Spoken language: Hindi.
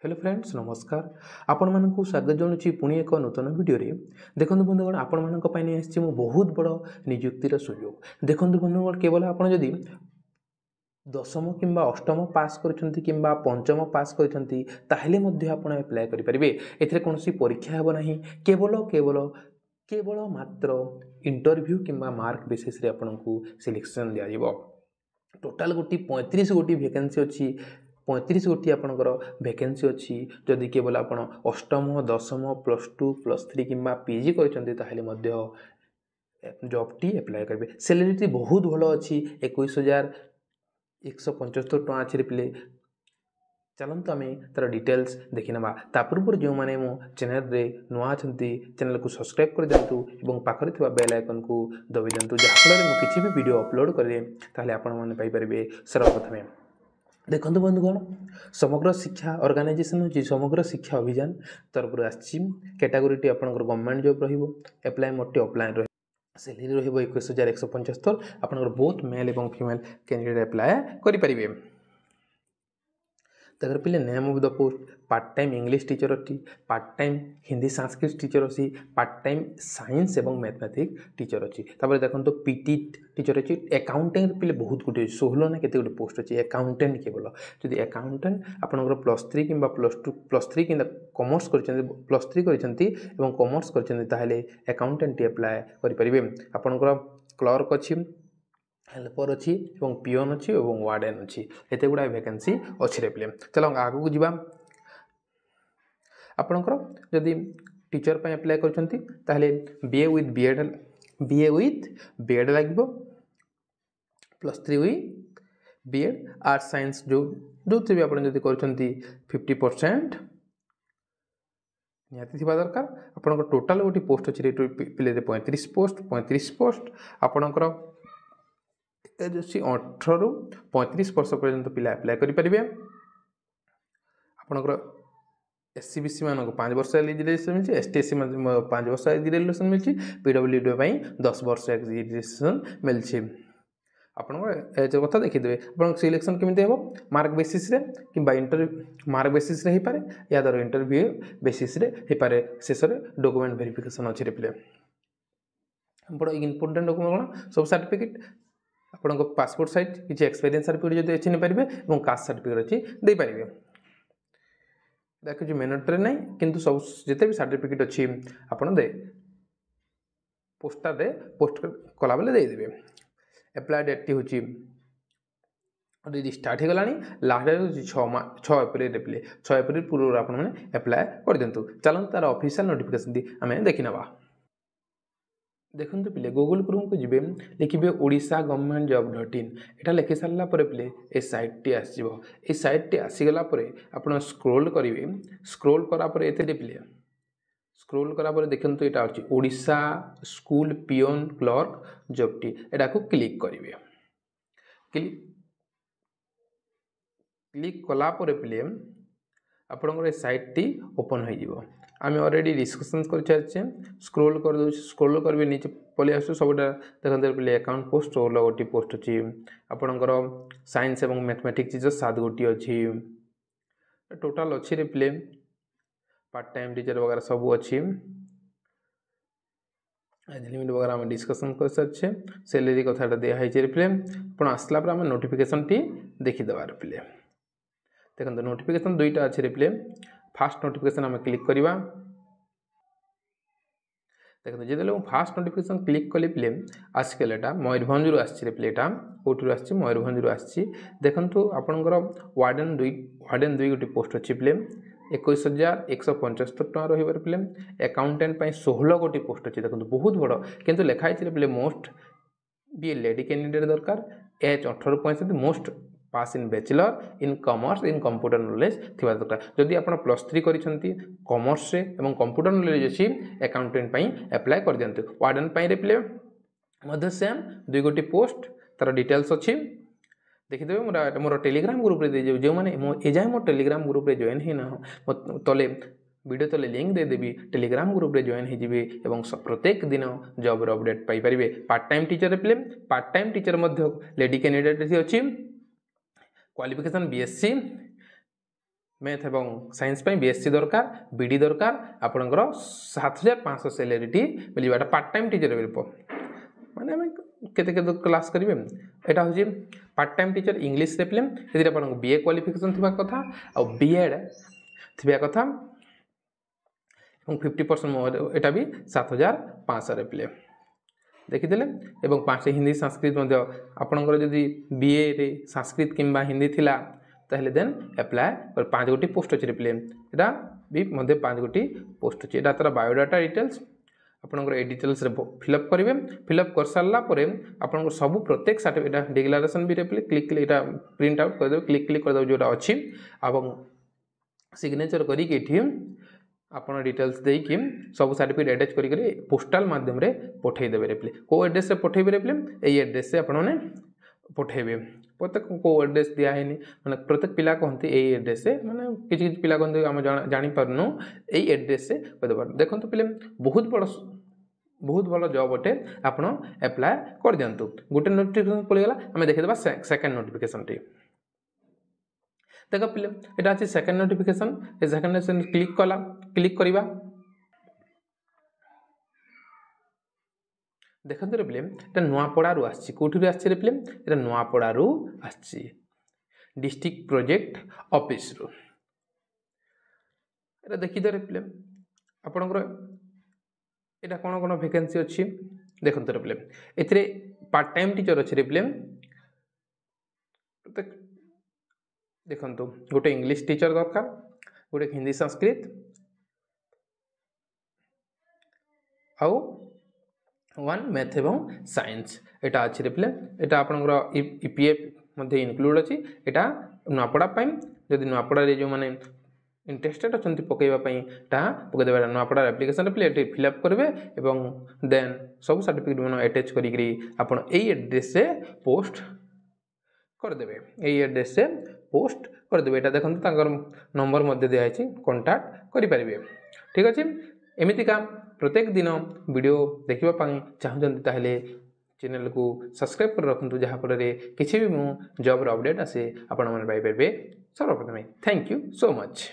हेलो फ्रेंड्स नमस्कार आपण मानक स्वागत जनाऊँ पुणी एक नूतन वीडियो देखो बंधुगण आपण मानी बहुत बड़ निजुक्तिर सुजोग देखो बंधुगण केवल आप जदि दशम कि अष्टम पास करछंती किंबा पंचम पास करछंती ताहेले मध्ये आपण अप्लाई करि परिबे। एथिरे कोनोसी परीक्षा हेबो नाही, केवल केवल केवल मात्र इंटरव्यू किंबा मार्क बेसिस रे आपनकू सिलेक्शन दिया जिवो। टोटाल गोटी 35 गोटी वैकेंसी अच्छी 35 गोटी आपणकर वैकेंसी अच्छी जदि केवल आपण अष्टम दशम +2 +3 किंबा पीजी करछंती ताहेले मध्ये जॉब टी अप्लाई करबे। सैलरी बहुत भलो अच्छी 21,175 टका अछि रिप्ले। चलंतु आमे तार डिटेल्स देखि नबा। ता पूर्व जो माने मो चैनल रे नुआ अछंती चैनल को सब्सक्राइब कर देंतु एवं पाखरे थिबा बेल आइकन को दबि देंतु जहा फल रे मो किछि भी वीडियो अपलोड करे ताले आपण माने पाई परबे सर्वप्रथमे। देखंतु बंधुगण समग्र शिक्षा ऑर्गेनाइजेशन होची समग्र शिक्षा अभियान तरफ आछि। कैटेगरी टी आपनकर गवर्नमेंट जॉब रहिबो। अप्लाई मोड ऑफलाइन रहिबो। सैलरी रहिबो 21,175। आपनकर बोथ मेल एवं फीमेल कैंडिडेट अप्लाई करि परिबे। तकर पिले name of the post part time English teacher अच्छी, part time Hindi Sanskrit teacher अच्छी, पार्ट टाइम साइंस एवं मैथमेटिक्स टीचर अच्छी। तापर देखो पीटी टीचर अच्छी। अकाउंटेंट पिले बहुत गुटे 16 ना केते गुटे पोस्ट अच्छी अकाउंटेंट केवल। जदि अकाउंटेंट आपनकर +3 किंबा +2 +3 किंबा कॉमर्स करछन्ती +3 करछन्ती एवं कॉमर्स करछन्ती ताहेले अकाउंटेंट अप्लाई करि परिबे। आपनकर क्लर्क अच्छी, हेल्पर अच्छी एवं पियोन अच्छी एवं वार्डन अच्छी। एते गुडा वैकेंसी अच्छी रे पिले। चलो आगु को जिबा। आपनकर जदि टीचर पे अप्लाई करछन्ती ताहेले बीए विथ बीएड लागबो। +3 विथ बीएड आर्ट साइंस जो भी आपन जदि करछन्ती 50% निहाती थिबा दरकार। आपनकर टोटल गोटी पोस्ट अच्छी पिले 35 पोस्ट आपनकर एज अच्छी 18 रु 35 वर्ष पर्यंत पिला अप्लाई करि परिबे। आपनकर एससी बीसी मानको 5 वर्ष एलिजिबिलिटी मिलछि, एसटी एससी मानको 5 वर्ष एलिजिबिलिटी मिलछि, पीडब्ल्यूडी पई 10 वर्ष एलिजिबिलिटी मिलछि। आपनकर एज कथा देखि देबे। आपन सिलेक्शन केमिते हेबो मार्क बेसिस रे किबा इंटरव्यू मार्क बेसिस रे हे पारे या दर इंटरव्यू बेसिस रे हे पारे। शेष रे डॉक्यूमेंट वेरिफिकेशन अछि रिप्ले। बड़ इंपोर्टेंट डॉक्यूमेंट कोन सब सर्टिफिकेट आपन को पासपोर्ट साइज किछि एक्सपीरियंस सर्टिफिकेट जदि अछि नै परिबे एवं कास्ट सर्टिफिकेट अछि दे परिबे। देखो जो मैंडेटरी नहीं किंतु सब जिते भी सर्टिफिकेट अच्छी आपन दे पोस्टर रे पोस्ट कला बेले दे देबे। अप्लाई डेट होची ऑलरेडी स्टार्ट हो गलानी। लास्ट डेट होची 6 अप्रैल रे प्ले 6 अप्रैल पूर्व आपन माने अप्लाई कर देंतु। चलन तार ऑफिशियल नोटिफिकेशन दी हमें देखि नबा। देखंतु पिले गूगल क्रोम को जिबे लिखिबे ओडिशा गवर्नमेंट जॉब.in एटा लिखि सारला परे पिले ए साइट टी आसीबो। ए साइट टी आसी गला परे आपण स्क्रॉल करिवे। स्क्रॉल करा परे एते पिले स्क्रॉल करा परे देखंतु एटा अछि Odisha school peon clerk job टी एटा को क्लिक करिवे। क्लिक कला परे पिले आपनकर साइट टी ओपन हो जिवो। आम ऑलरेडी डिस्कशन कर छे। स्क्रॉल कर दो स्क्रॉल करबे नीचे पले आसो सबटा देखंते पिले अकाउंट पोस्ट 16 गोटी पोस्ट अछि। आपनकर साइंस एवं मैथमेटिक्स टीचर 7 गोटी अछि। टोटल अछि रे पिले पार्ट टाइम टीचर वगैरह सब अछि। एज लिमिट वगैरह हम डिस्कशन कर सके। सैलरी कथाटा दे हाई रे पिले। आपण आसला पर हम नोटिफिकेशन टी देखि दबार पिले। देखंतु नोटिफिकेशन दुईटा अछि रे पिले। फास्ट नोटिफिकेशन हम क्लिक करिवा। देखो जेदले हम फास्ट नोटिफिकेशन क्लिक कले पिले आसकेलेटा मयूरभंज रु आछि रे पिलेटा कोठु आछि मयूरभंज रु आछि। देखंतु आपनकर वार्डन दुई गोटी पोस्ट अछि पिले 21,175 टका रहिबर पिले। अकाउंटेंट पई 16 गोटी पोस्ट अछि। देखंतु बहुत बड़ किंतु लेखा आछि रे पिले must be a lady candidate दरकार age 18 65 must pass in bachelor in commerce in computer knowledge थिबा दरकार। जदि आपण +3 करिसंती कॉमर्स रे एवं कंप्यूटर नॉलेज अछि अकाउंटेंट पई अप्लाई कर दियंतु। वार्डन पई रे प्ले मध्य सेम दुई गोटी पोस्ट तार डिटेल्स अछि देखि देबे। मोर टेलीग्राम ग्रुप रे दे जे माने मो ए जाय मोर टेलीग्राम ग्रुप रे जॉइन हे ना तले वीडियो तले लिंक दे देबी। टेलीग्राम ग्रुप रे जॉइन हे जिवे एवं प्रत्येक दिन जॉब रो अपडेट पाई परिबे। पार्ट टाइम टीचर रे प्ले पार्ट टाइम टीचर मध्य लेडी कैंडिडेट अछि। क्वालिफिकेशन बीएससी मैथ एवं साइंस पे बीएससी दरकार बीडी दरकार आपणकर 7500 सैलरी मिलवा पार्ट टाइम टीचर माने आम केते क्लास करेंगे यहाँ हूँ पार्ट टाइम टीचर इंग्लीश रे फिल्म ये आपको बीए क्वालिफिकेशन थी कथा आ बीएड थी कथा 50% यहाँ भी 7500 रे फिल्म देखीदे एवं 5 हिंदी संस्कृत आपणकर जदि बीए रे संस्कृत किंबा हिंदी थिला ताहले देन अप्लाई और 5 गोटी पोस्ट अच्छे रिप्ले यहाँ भी मध्य 5 गोटी पोस्ट अच्छे तार बायोडाटा डिटेल्स आपंकर ए डिटेल्स फिलअप करेंगे फिलअप कर सारापर आप सब प्रत्येक सर्टिफिकेट डिक्लेरेशन भी क्लिक यहाँ प्रिंट आउट करदे क्लिक करदे जोटा अच्छी और सिग्नेचर करके आप डिटेल्स देकी सब सर्टिफिकेट अटैच करेंगे पोस्टाल माध्यम पठेदेवे रिप्ले को एड्रेस से पठेबे रिप्ले यही एड्रेस से आपने पठेबे प्रत्येक को एड्रेस दिखाई मैंने प्रत्येक पिला कहते यही एड्रेस से मैंने किसी पिला कहते आम जापारूँ यही एड्रेस से कहीदेव देखो पिले बहुत भल जॉब अटे आप एप्लाय कर दिंतु गोटे नोटिफिकेशन पड़ेगा आम देखीदा सेकेंड नोटिफिकेशन टी देख पिले यहाँ अच्छी second notification second notification click करवा देखते रे फिल्म ये नुआपड़ारू आठू आसे फिल्म ये नुआपड़ारू आसी डिस्ट्रिक्ट प्रोजेक्ट ऑफिस रु ये देखीदे रे फिल्म आपणकर यहाँ कौन कौन वैकेंसी अच्छी देखते रे फिल्म ए पार्ट टाइम टीचर अच्छे रे फिल्म देखो गोटे इंग्लिश टीचर दरकार गोटे हिंदी संस्कृत आउ 1 मैथ एवं साइंस यहाँ अच्छी फिल्म यहाँ आपंकर ईपीएफ इनक्लूड अच्छी यहाँ नुआपड़ा जदि नुआपड़ा जो मैंने इंटरेस्टेड अच्छा पकईवाई पकईदे नुआपड़ा एप्लिकेशन ये फिलअप करेंगे और देन सब सर्टिफिकेट मान अटैच करी आप एड्रेस से पोस्ट करदे यही एड्रेस से पोस्ट करदे यहाँ देखो नंबर दिखाई कांटेक्ट करेंगे ठीक अच्छे एमतीका प्रत्येक दिन वीडियो देखापी चाहते ताहले चैनल को सब्सक्राइब कर रखु जहाँफल किसी भी मु जॉब अपडेट आसे आपण मैंने पाइपर सर्वप्रथमें थैंक यू सो मच।